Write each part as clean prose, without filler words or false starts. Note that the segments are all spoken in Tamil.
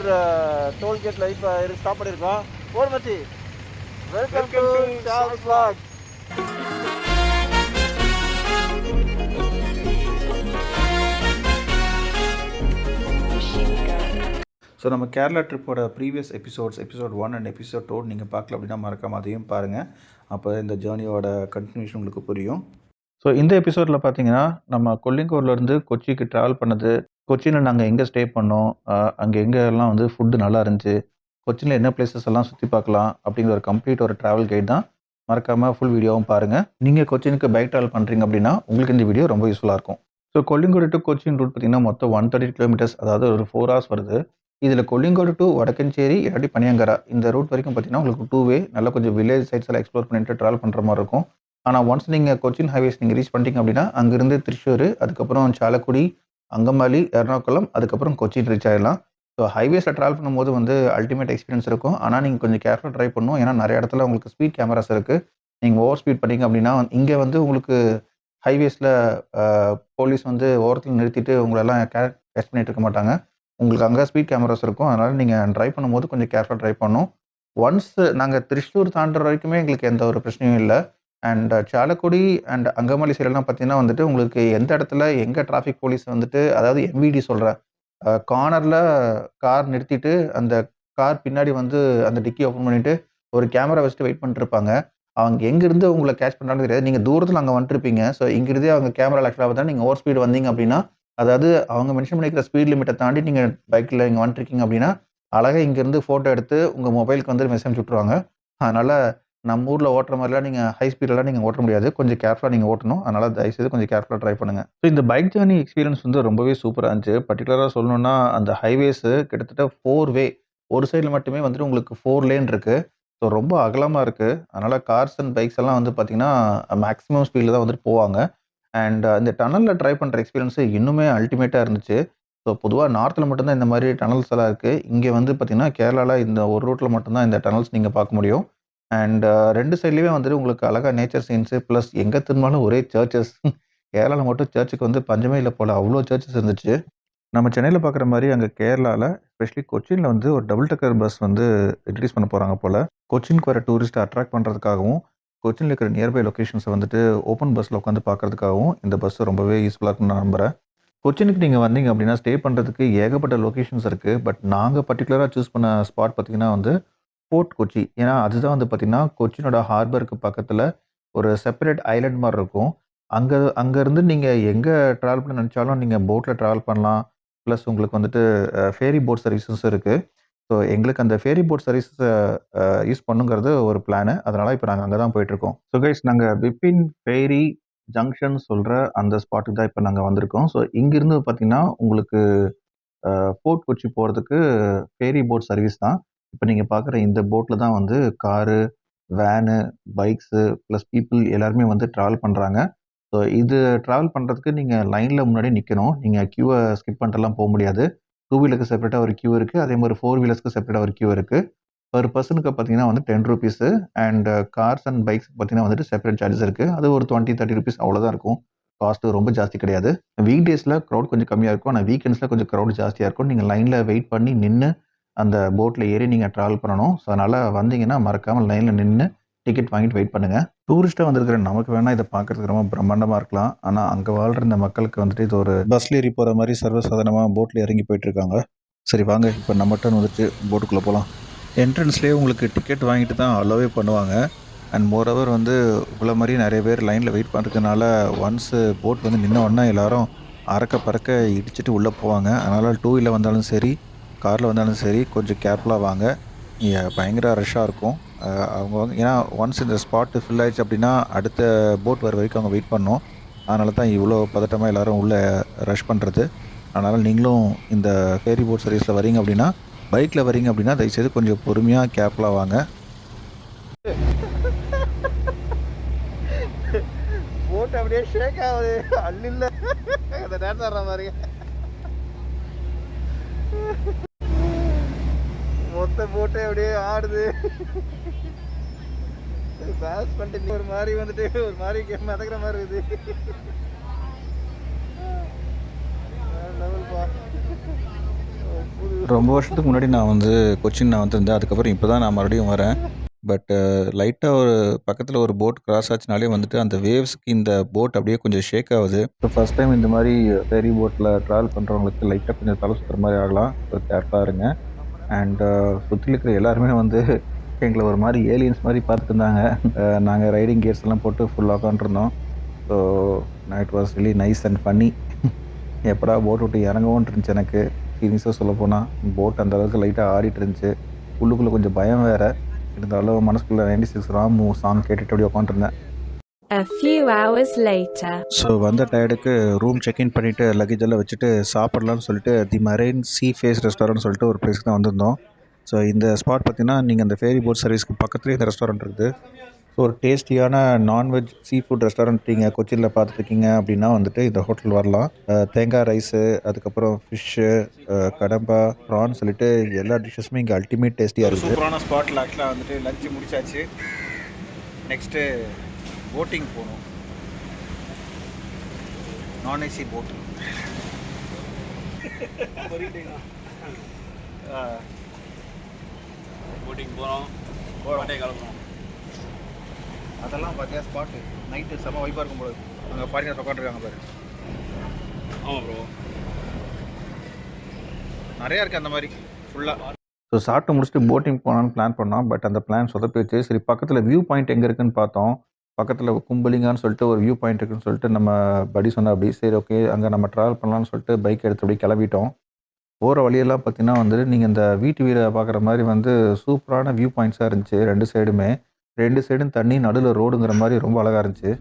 திருச்செந்தூர் டோல்கேட்டில் இப்போ ஸ்டாப் பண்ணியிருக்கோம். போர் மச்சி, welcome to Charles vlogs. So நம்ம கேரளா ட்ரிப்போட ப்ரீவியஸ் எபிசோட் 1 அண்ட் எபிசோட் 2 நீங்கள் பார்க்கல அப்படின்னா மறக்காம அதையும் பாருங்கள். அப்போ இந்த ஜேர்னியோட கண்டினியூஷன் உங்களுக்கு புரியும். ஸோ இந்த எபிசோடில் பார்த்தீங்கன்னா நம்ம கொல்லிங்கூர்லேருந்து கொச்சிக்கு ட்ராவல் பண்ணது, கொச்சியில் நாங்கள் எங்கே ஸ்டே பண்ணோம், அங்கே எங்கெல்லாம் வந்து ஃபுட்டு நல்லா இருந்துச்சு, கொச்சியில் என்ன பிளேசஸ் எல்லாம் சுற்றி பார்க்கலாம் அப்படிங்கிற ஒரு கம்ப்ளீட் ஒரு ட்ராவல் கைட் தான். மறக்காமல் ஃபுல் வீடியோவும் பாருங்கள். நீங்கள் கொச்சினுக்கு பைக் ட்ராவல் பண்ணுறீங்க அப்படின்னா உங்களுக்கு இந்த வீடியோ ரொம்ப யூஸ்ஃபுல்லாக இருக்கும். ஸோ கொல்லிங்கூர் டு கொச்சின் ரூட் பார்த்தீங்கன்னா மொத்தம் 130 கிலோமீட்டர்ஸ், அதாவது ஒரு 4 hours வருது. இதில் கொல்லிங்கோடு டு வடக்கஞ்சேரி இல்லாட்டி பனியங்கரா இந்த ரூட் வரைக்கும் பார்த்தீங்கன்னா உங்களுக்கு 2 வே நல்லா கொஞ்சம் வில்லேஜ் சைட்ஸ் எல்லாம் எக்ஸ்ப்ளோர் பண்ணிட்டு ட்ராவல் பண்ணுற மாதிரி இருக்கும். ஆனால் ஒன்ஸ் நீங்கள் கொச்சின் ஹைவேஸ் நீங்கள் ரீச் பண்ணிட்டீங்க அப்படின்னா அங்கேருந்து திருச்சூர், அதுக்கப்புறம் சாலக்குடி, அங்கமாலி, எர்ணாகுளம், அதுக்கப்புறம் கொச்சின் ரீச் ஆகிடலாம். ஸோ ஹைவேஸில் ட்ராவல் பண்ணும்போது வந்து அல்டிமேட் எக்ஸ்பீரியன்ஸ் இருக்கும். ஆனால் நீங்கள் கொஞ்சம் கேர்ஃபுல்லாக ட்ரைவ் பண்ணணும். ஏன்னா நிறைய இடத்துல உங்களுக்கு ஸ்பீட் கேமராஸ் இருக்குது. நீங்கள் ஓவர் ஸ்பீட் பண்ணிங்க அப்படின்னா இங்கே வந்து உங்களுக்கு ஹைவேஸில் போலீஸ் வந்து ஓரத்தில் நிறுத்திட்டு உங்களெல்லாம் கேட்ச் பண்ணிட்டு இருக்க மாட்டாங்க. உங்களுக்கு அங்கே ஸ்பீட் கேமராஸ் இருக்கும். அதனால் நீங்கள் ட்ரைவ் பண்ணும்போது கொஞ்சம் கேர்ஃபுல்லாக ட்ரைவ் பண்ணணும். ஒன்ஸ் நாங்கள் திருச்சூர் தாண்டுற வரைக்குமே எங்களுக்கு எந்த ஒரு பிரச்சனையும் இல்லை. அண்ட் சாலக்குடி அண்ட் அங்கமாலி சைடெல்லாம் பார்த்தீங்கன்னா வந்துட்டு உங்களுக்கு எந்த இடத்துல எங்கே டிராஃபிக் போலீஸ் வந்துட்டு, அதாவது எம்விடி சொல்கிறேன், கார்னரில் கார் நிறுத்திட்டு அந்த கார் பின்னாடி வந்து அந்த டிக்கி ஓப்பன் பண்ணிவிட்டு ஒரு கேமரா வச்சுட்டு வெயிட் பண்ணிட்டு இருப்பாங்க. அவங்க எங்கேருந்து உங்களை கேட்ச் பண்ணுறாங்கன்னு தெரியாது. நீங்கள் தூரத்தில் அங்கே வந்துட்டுருப்பீங்க. ஸோ இங்கிருந்தே அவங்க கேமரா ஆக்சுவலாக பார்த்தா நீங்கள் ஓவர் ஸ்பீடு வந்தீங்க அப்படின்னா, அதாவது அவங்க மென்ஷன் பண்ணிக்கிற ஸ்பீட் லிமிட்டை தாண்டி நீங்கள் பைக்கில் இங்கே வந்துட்டுருக்கீங்க அப்படின்னா, அழகாக இங்கேருந்து ஃபோட்டோ எடுத்து உங்கள் மொபைலுக்கு வந்து மெசேஜ் விட்டுருவாங்க. அதனால் நம்ம ஊரில் ஓட்டுற மாதிரிலாம் நீங்கள் ஹை ஸ்பீடெல்லாம் நீங்கள் ஓட்ட முடியாது. கொஞ்சம் கேர்ஃபுல்லாக நீங்கள் ஓட்டணும். அதனால் தயவுசெய்து கொஞ்சம் கேர்ஃபுல்லாக ட்ரை பண்ணுங்கள். ஸோ இந்த பைக் ஜேர்னி எக்ஸ்பீரியன்ஸ் வந்து ரொம்பவே சூப்பராக இருந்துச்சு. பர்டிகுலராக சொல்லணும்னா அந்த ஹைவேஸு கிட்டத்தட்ட 4 வே, ஒரு சைடில் மட்டுமே வந்துட்டு உங்களுக்கு 4 லேன் இருக்குது. ஸோ ரொம்ப அகலமாக இருக்குது. அதனால் கார்ஸ் அண்ட் பைக்ஸ் எல்லாம் வந்து பார்த்திங்கன்னா மேக்ஸிமம் ஸ்பீடில் தான் வந்துட்டு போவாங்க. அண்ட் இந்த டனலில் ட்ரை பண்ணுற எக்ஸ்பீரியன்ஸு இன்னுமே அல்டிமேட்டாக இருந்துச்சு. ஸோ பொதுவாக நார்த்தில் மட்டும்தான் இந்த மாதிரி டனல்ஸ் எல்லாம் இருக்குது. இங்கே வந்து பார்த்திங்கன்னா கேரளாவில் இந்த ஒரு ரூட்டில் மட்டும்தான் இந்த டனல்ஸ் நீங்கள் பார்க்க முடியும். அண்ட் 2 சைட்லேயுமே வந்துட்டு உங்களுக்கு அழகாக நேச்சர் சீன்ஸு ப்ளஸ் எங்கே திரும்பினாலும் ஒரே சர்ச்சஸ். கேரளாவில் மட்டும் சர்ச்சுக்கு வந்து பஞ்சமே இல்லை போல், அவ்வளோ சர்ச்சஸ் இருந்துச்சு. நம்ம சென்னையில் பார்க்குற மாதிரி அங்கே கேரளாவில் எஸ்பெஷலி கொச்சினில் வந்து ஒரு டபுள் டக்கர் பஸ் வந்து இன்ட்ரடியூஸ் பண்ண போகிறாங்க போல். கொச்சினுக்கு வர டூரிஸ்ட்டை அட்ராக்ட் பண்ணுறதுக்காகவும், கொச்சினில் இருக்கிற நியர்பை லொக்கேஷன்ஸை வந்துட்டு ஓப்பன் பஸ்ஸில் உட்காந்து பார்க்குறதுக்காகவும் இந்த பஸ் ரொம்பவே யூஸ்ஃபுல்லாக இருக்குன்னு நான் நம்புகிறேன். கொச்சினுக்கு நீங்கள் வந்தீங்க அப்படின்னா ஸ்டே பண்ணுறதுக்கு ஏகப்பட்ட லொக்கேஷன்ஸ் இருக்குது. பட் நாங்கள் பர்டிகுலராக சூஸ் பண்ண ஸ்பாட் பார்த்திங்கன்னா வந்து ஃபோர்ட் கொச்சி. ஏன்னா அதுதான் வந்து பார்த்திங்கன்னா கொச்சினோட ஹார்பருக்கு பக்கத்தில் ஒரு செப்பரேட் ஐலண்ட் மாதிரி இருக்கும். அங்கேருந்து நீங்கள் எங்கே ட்ராவல் பண்ண நினச்சாலும் நீங்கள் போட்டில் ட்ராவல் பண்ணலாம். ப்ளஸ் உங்களுக்கு வந்துட்டு ஃபேரி போட் சர்வீசஸும் இருக்குது. ஸோ எங்களுக்கு அந்த ஃபேரி போட் சர்வீஸை யூஸ் பண்ணுங்கிறது ஒரு பிளானு. அதனால் இப்போ நாங்கள் அங்கே தான் போயிட்டுருக்கோம். ஸோ கைஸ், நாங்கள் விப்பின் ஃபேரி ஜங்ஷன் சொல்கிற அந்த ஸ்பாட்டுக்கு தான் இப்போ நாங்கள் வந்திருக்கோம். ஸோ இங்கேருந்து பார்த்திங்கன்னா உங்களுக்கு ஃபோர்ட் கொச்சி போகிறதுக்கு ஃபேரி போட் சர்வீஸ் தான். இப்போ நீங்கள் பார்க்குற இந்த போட்டில் தான் வந்து car, van, bikes plus people எல்லாருமே வந்து ட்ராவல் பண்ணுறாங்க. ஸோ இது ட்ராவல் பண்ணுறதுக்கு நீங்கள் லைனில் முன்னாடி நிற்கணும். நீங்கள் க்யூவை ஸ்கிப் பண்ணிட்டுலாம் போக முடியாது. 2 வீலருக்கு செப்பரேட்டாக ஒரு க்யூ இருக்குது. அதே மாதிரி 4 வீலர்ஸ்க்கு செப்பரேட்டாக ஒரு க்யூ இருக்குது. பர் பர்சனுக்கு பார்த்தீங்கன்னா வந்து 10 rupees. And cars and bikes பார்த்தீங்கன்னா வந்துட்டு செப்பரேட் சார்ஜஸ் இருக்குது. அது ஒரு 20-30 ரூபீஸ் அவ்வளோதான் இருக்கும். காஸ்ட்டு ரொம்ப ஜாஸ்தி கிடையாது. வீக் டேஸில் க்ரௌட் கொஞ்சம் கம்மியாக இருக்கும். ஆனால் வீக்கெண்ட்ஸில் கொஞ்சம் க்ரௌட் ஜாஸ்தியாக இருக்கும். நீங்கள் லைனில் வெயிட் பண்ணி நின்று அந்த போட்டில் ஏறி நீங்கள் ட்ராவல் பண்ணணும். ஸோ அதனால் வந்தீங்கன்னா மறக்காமல் லைனில் நின்று டிக்கெட் வாங்கிட்டு வெயிட் பண்ணுங்கள். டூரிஸ்ட்டாக வந்திருக்கிற நமக்கு வேணால் இதை பார்க்குறதுக்கு ரொம்ப பிரம்மாண்டமாக இருக்கலாம். ஆனால் அங்கே வாழ்கிற இந்த மக்களுக்கு வந்துட்டு இது ஒரு பஸ்ஸில் ஏறி போகிற மாதிரி சர்வசாதாரணமாக போட்டில் இறங்கி போயிட்டுருக்காங்க. சரி வாங்க, இப்போ நம்ம டர்ன் வந்துட்டு போட்டுக்குள்ளே போகலாம். என்ட்ரன்ஸ்லேயே உங்களுக்கு டிக்கெட் வாங்கிட்டு தான் அலோவே பண்ணுவாங்க. அண்ட் மோரோவர் வந்து இவ்வளோ மாதிரி நிறைய பேர் லைனில் வெயிட் பண்ணுறதுனால ஒன்ஸு போட் வந்து நின்ன உடனே எல்லோரும் அறக்க பறக்க இடிச்சிட்டு உள்ளே போவாங்க. அதனால் 2 வீலர் வந்தாலும் சரி, காரில் வந்தாலும் சரி, கொஞ்சம் கேர்ஃபுல்லாக வாங்க. இங்கே பயங்கர ரஷ்ஷாக இருக்கும். அவங்க வந்து ஏன்னா ஒன்ஸ் இந்த ஸ்பாட்டு ஃபில் ஆயிடுச்சு அப்படின்னா அடுத்த போட் வர வரைக்கும் அவங்க வெயிட் பண்ணணும். அதனால தான் இவ்வளோ பதட்டமாக எல்லோரும் உள்ளே ரஷ் பண்ணுறது. அதனால் நீங்களும் இந்த ஃபேரி போட் சர்வீஸில் வரீங்க அப்படின்னா, பைக்கில் வரீங்க அப்படின்னா தயவுசெய்து கொஞ்சம் பொறுமையாக கேர்ஃபுல்லாக வாங்க. போட் அப்படியே ஷேக் ஆகுது. அல்ல அந்த டான்ஸ் ஆடுற மாதிரி மொத்த போட்டே அப்படியே ஆடுது. பேலன்ஸ் பண்ணிட்டு ஒரு மாதிரி வந்துட்டு ஒரு மாதிரி மிதக்கிற மாதிரி இருக்குது. ரொம்ப வருஷத்துக்கு முன்னாடி நான் வந்து கொச்சின் வந்திருந்தேன். அதுக்கப்புறம் இப்போ தான் நான் மறுபடியும் வரேன். பட் லைட்டாக ஒரு பக்கத்தில் ஒரு போட் கிராஸ் ஆச்சுனாலே வந்துட்டு அந்த வேவ்ஸ்க்கு இந்த போட் அப்படியே கொஞ்சம் ஷேக் ஆகுது. ஸோ ஃபர்ஸ்ட் டைம் இந்த மாதிரி ஃபெரி போட்டில் ட்ராவல் பண்ணுறவங்களுக்கு லைட்டாக கொஞ்சம் தலை சுற்றுற மாதிரி ஆகலாம். ஸோ கேர்ஃபுல்லாக இருங்க. அண்ட் சுற்றி இருக்கிற எல்லாருமே வந்து எங்களை ஒரு மாதிரி ஏலியன்ஸ் மாதிரி பார்த்துட்டு இருந்தாங்க. நாங்கள் ரைடிங் கியர்ஸ் எல்லாம் போட்டு ஃபுல்லாக உட்காந்துருந்தோம். So it was really nice and funny. எப்படா போட் விட்டு இறங்குவோன்னு இருந்துச்சு எனக்கு. சீரியஸாக சொல்லப்போனால் போட் அந்த அளவுக்கு லைட்டாக ஆடிட்டு இருந்துச்சு. உள்ளுக்குள்ளே கொஞ்சம் பயம் வேறு. இருந்தாலும் மனசுக்குள்ளே 96 ராமு சாங் கேட்டுட்டு அப்படியே உட்காந்துருந்தேன். A few hours later. So வந்த டயர்டுக்கு ரூம் செக்இன் பண்ணிவிட்டு லக்கேஜ் எல்லாம் வச்சுட்டு சாப்பிட்லான்னு சொல்லிட்டு தி மரைன் சீ ஃபேஸ் ரெஸ்டாரண்ட் சொல்லிட்டு ஒரு பிளேஸ்க்கு தான் வந்திருந்தோம். ஸோ இந்த ஸ்பாட் பார்த்திங்கன்னா நீங்கள் அந்த ஃபேரி போட் சர்வீஸ்க்கு பக்கத்துலேயே இந்த ரெஸ்டாரண்ட் இருக்குது. ஸோ ஒரு டேஸ்டியான நான்வெஜ் சீ ஃபுட் ரெஸ்டாரண்ட் நீங்கள் கொச்சினில் பார்த்துருக்கீங்க அப்படின்னா வந்துட்டு இந்த ஹோட்டல் வரலாம். தேங்காய் ரைஸு, அதுக்கப்புறம் ஃபிஷ்ஷு, கடம்பா, ப்ரான் சொல்லிட்டு எல்லா டிஷ்ஷஸுமே இங்கே அல்டிமேட் டேஸ்டியாக இருக்குது. சூப்பரான ஸ்பாட்டில் ஆக்சுவலாக வந்துட்டு லஞ்சு முடிச்சாச்சு. நெக்ஸ்ட்டு போட்டிங் போகணும். நான் ஏசி போட். போட்டிங் போகிறோம், கோட்டை கிளம்புறோம். அதெல்லாம் பார்த்தியா ஸ்பாட்டு நைட்டு செம்ம வைப்பாக இருக்கும் போது. அங்கே ஃபாரினர்ஸ் உட்காந்துருக்காங்க பாரு. ஆமாம் ப்ரோ, நிறையா இருக்குது அந்த மாதிரி ஃபுல்லாக. ஸோ சாப்பிட்டு முடிச்சுட்டு போட்டிங் போகலான்னு பிளான் பண்ணோம். பட் அந்த பிளான் சொதப்பிடுச்சு. சரி பக்கத்தில் வியூ பாயிண்ட் எங்கே இருக்குதுன்னு பார்த்தோம். பக்கத்தில் கும்பலிங்கான்னு சொல்லிட்டு ஒரு வியூ பாயிண்ட் இருக்குன்னு சொல்லிட்டு நம்ம படி சொன்ன அப்படி சரி ஓகே அங்கே நம்ம ட்ராவல் பண்ணலான்னு சொல்லிட்டு பைக் எடுத்து அப்படி கிளம்பிட்டோம். போகிற வழியெல்லாம் பார்த்தீங்கன்னா வந்து நீங்கள் இந்த வீரை பார்க்குற மாதிரி வந்து சூப்பரான வியூ பாயிண்ட்ஸாக இருந்துச்சு. 2 சைடுமே 2 சைடும் தண்ணி, நடுவில் ரோடுங்கிற மாதிரி ரொம்ப அழகாக இருந்துச்சு.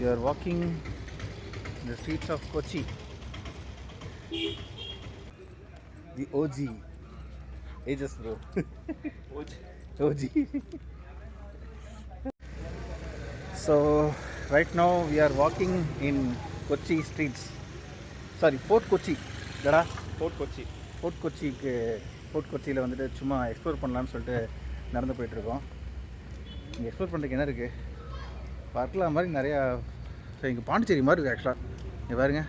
We are walking in the streets of Kochi. The OG. Ages bro. OG. So right now we are walking in Kochi streets. Sorry, Fort Kochi. Dada? Fort Kochi. Fort கொச்சியில் வந்துட்டு சும்மா எக்ஸ்ப்ளோர் பண்ணலான்னு சொல்லிட்டு நடந்து போயிட்டுருக்கோம். இங்கே எக்ஸ்ப்ளோர் பண்ணுறதுக்கு என்ன இருக்குது? பார்க்கலாம் மாதிரி நிறையா. இங்கே பாண்டிச்சேரி மாதிரி இருக்குது ஆக்சுவலாக. இங்கே பாருங்க,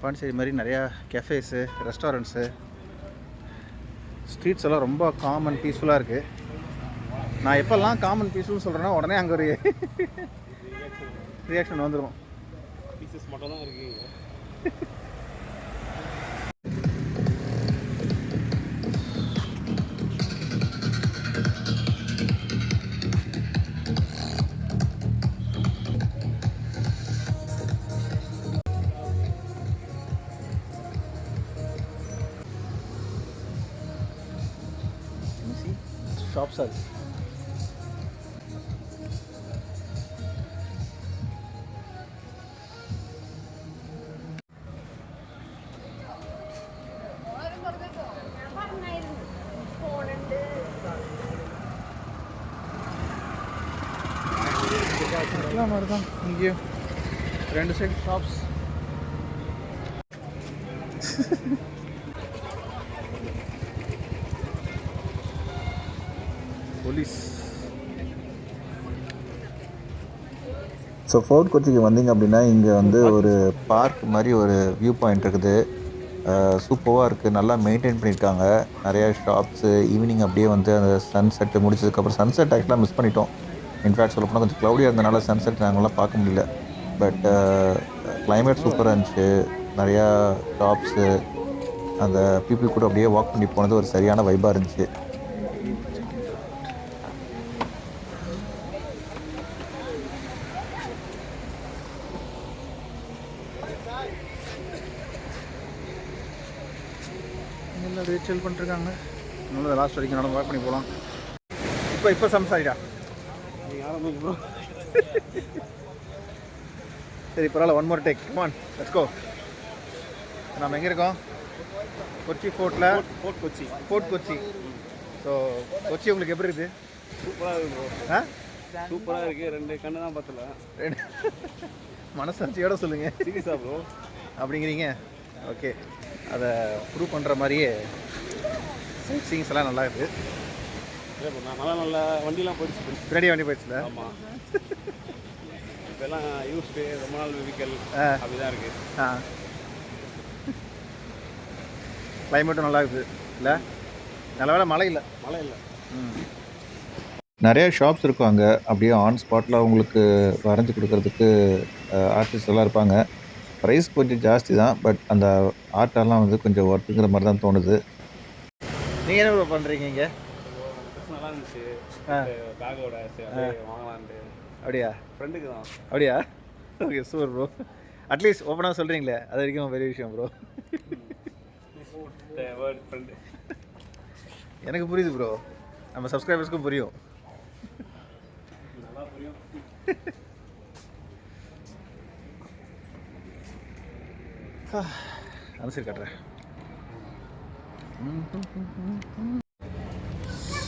பாண்டிச்சேரி மாதிரி நிறையா கெஃபேஸு, ரெஸ்டாரண்ட்ஸு, ஸ்ட்ரீட்ஸ் எல்லாம் ரொம்ப காமன் பீஸ்ஃபுல்லாக இருக்குது. நான் எப்போல்லாம் காமன் பீஸ்ஃபுல்னு சொல்கிறேன்னா உடனே அங்கே ஒரு ரியாக்ஷன் வந்துடும். பீசஸ் மட்டும் தான் இருக்குது. shops are. மாதிரி தான் இங்கேயும் 2 side shops. Police. So fort கொச்சிக்கு வந்தீங்க அப்படின்னா இங்கே வந்து ஒரு பார்க் மாதிரி ஒரு வியூ பாயிண்ட் இருக்குது. சூப்பராக இருக்குது, நல்லா மெயின்டைன் பண்ணியிருக்காங்க. நிறையா ஷாப்ஸு, ஈவினிங் அப்படியே வந்து அந்த சன்செட்டு முடிச்சதுக்கப்புறம் சன்செட் ஆக்சுவலாக மிஸ் பண்ணிட்டோம். இன்ஃபேக்ட் சொல்ல போனால் கொஞ்சம் க்ளௌடியாக இருந்தனால சன்செட் நாங்களாம் பார்க்க முடியல. பட் கிளைமேட் சூப்பராக இருந்துச்சு. நிறையா ஷாப்ஸு, அந்த பீப்புள் கூட அப்படியே வாக் பண்ணி போனது ஒரு சரியான வைபாக இருந்துச்சு. எல்லாம் அப்படியே சில் பண்ணிருக்காங்க. நம்மளும் லாஸ்ட் வரைக்கும் நடந்து வாக் பண்ணி போகலாம். இப்போ சம்சாரிடா. நீங்கள் ஆரம்பிங்க ப்ரோ. சரி பரவாயில்ல, one more take. Come on, let's go. நம்ம எங்கே இருக்கோம்? கொச்சி ஃபோர்ட்டில். ஃபோர்ட் கொச்சி. ஸோ கொச்சி உங்களுக்கு எப்படி இருக்குது? சூப்பராக இருக்குது ப்ரோ. ஆ, சூப்பராக இருக்குது. 2 கண்ணு தான் பார்த்தல. மனசாட்சியோட சொல்லுங்கள். சீரியஸாக ப்ரோ அப்படிங்கிறீங்க? ஓகே, அதை ப்ரூவ் பண்ணுற மாதிரியே சைட் சீயிங்ஸ் எல்லாம் நல்லா இருக்குது. இல்லை ப்ரோ, நான் நல்ல வண்டிலாம் போயிடுச்சு. பின்னாடி வண்டி போயிடுச்சுல? ஆமாம். இப்போல்லாம் யூஸ்டு ரொம்ப நாள் வெஹிக்கல் அப்படி தான் இருக்குது. ஆ, கிளைமேட்டும் நல்லா இருக்குது இல்லை? நல்ல வேளை மழை இல்லை. மழை இல்லை. நிறைய ஷாப்ஸ் இருக்கும் அங்கே. அப்படியே ஆன் ஸ்பாட்டில் உங்களுக்கு வரைஞ்சி கொடுக்கறதுக்கு ஆர்டிஸ்ட் எல்லாம் இருப்பாங்க. ப்ரைஸ் கொஞ்சம் ஜாஸ்தி தான், பட் அந்த ஆர்ட்டெல்லாம் வந்து கொஞ்சம் ஒர்க்குங்கிற மாதிரி தான் தோணுது. நீங்கள் என்ன ப்ரோ பண்ணுறீங்க இங்கே? நல்லா இருந்துச்சு. ஆ. பேக்கோட அப்படியே வாங்கலான்ட்டு. அப்படியா? ஃப்ரெண்டுக்கு தான். அப்படியா? Okay, super bro. அட்லீஸ்ட் ஓப்பனாக சொல்கிறீங்களே, அது வரைக்கும் பெரிய விஷயம் ப்ரோ. Word friend. எனக்கு புரியுது ப்ரோ, நம்ம சப்ஸ்கிரைபர்ஸ்க்கும் புரியும். நல்லா புரியும். அனுசரி காட்டுறேன்.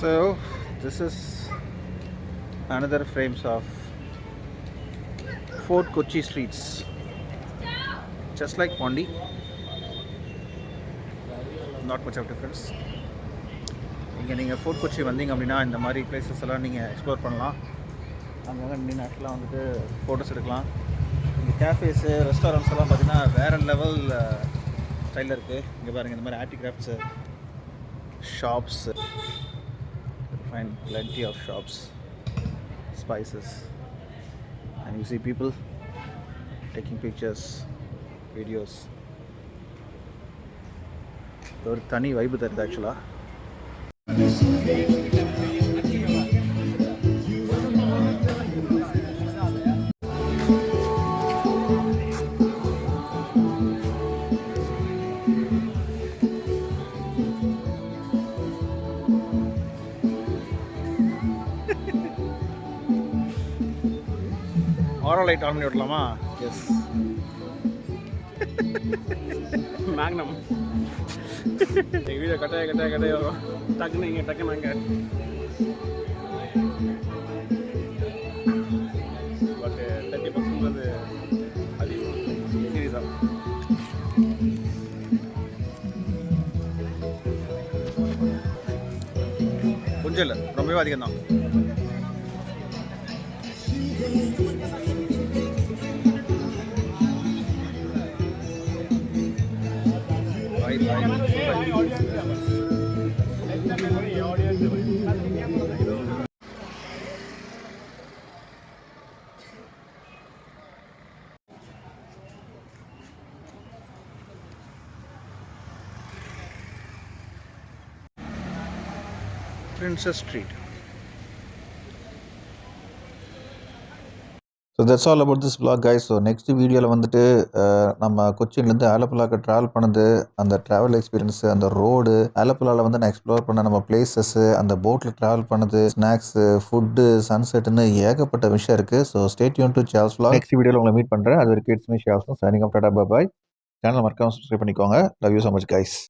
So this is another frames of Fort Kochi streets, just like Pondi, not much of difference. இங்கே நீங்கள் ஃபோர்ட் கொச்சி வந்தீங்க அப்படின்னா இந்த மாதிரி பிளேசஸ் எல்லாம் நீங்கள் எக்ஸ்ப்ளோர் பண்ணலாம். அங்கங்கே நின்று நேரத்தில் வந்துட்டு ஃபோட்டோஸ் எடுக்கலாம். இங்கே கேஃபேஸு, ரெஸ்டாரண்ட்ஸ் எல்லாம் பார்த்தீங்கன்னா வேறு லெவல் ஸ்டைலில் இருக்குது. இங்கே பாருங்கள், இந்த மாதிரி ஆர்டிகிராஃப்ட்ஸு, shops, find plenty of shops, spices, and you see people taking pictures, videos. ஒரு தனி வைப்பு தருது ஆக்சுவலாக. ஆரோ லைட் ஆன் பண்ணி விடலாமா? எஸ். மேக்னம். எங்கள் வீடியோ கட்டாய வரும். டக்குன்னு இங்கே டக்குன்னு அங்கே. பட் 30% அதிகம். சீரியஸாக கொஞ்சம் இல்லை, ரொம்பவே அதிகம் தான். Princess Street. So that's all about this vlog guys. So next வீடியோவில் வந்துட்டு நம்ம கொச்சின்லேருந்து ஆலப்புழாக்கு ட்ராவல் பண்ணது, அந்த ட்ராவல் எக்ஸ்பீரியன்ஸு, அந்த ரோடு, ஆலப்புழாவில் வந்து நான் எக்ஸ்ப்ளோர் பண்ண நம்ம பிளேசஸ்ஸு, அந்த போட்டில் ட்ராவல் பண்ணது, ஸ்நாக்ஸு, ஃபுட்டு, சன்செட்டுன்னு ஏகப்பட்ட விஷயம் இருக்குது. So stay tuned to Charles vlog. Next வீடியோவில் உங்களை மீட் பண்ணுறேன். அது வரைக்கும் it's me Charles signing off. Ta ta bye bye. Channel மறக்காமல் சப்ஸ்கிரைப் பண்ணிக்கோங்க. Love you so much guys.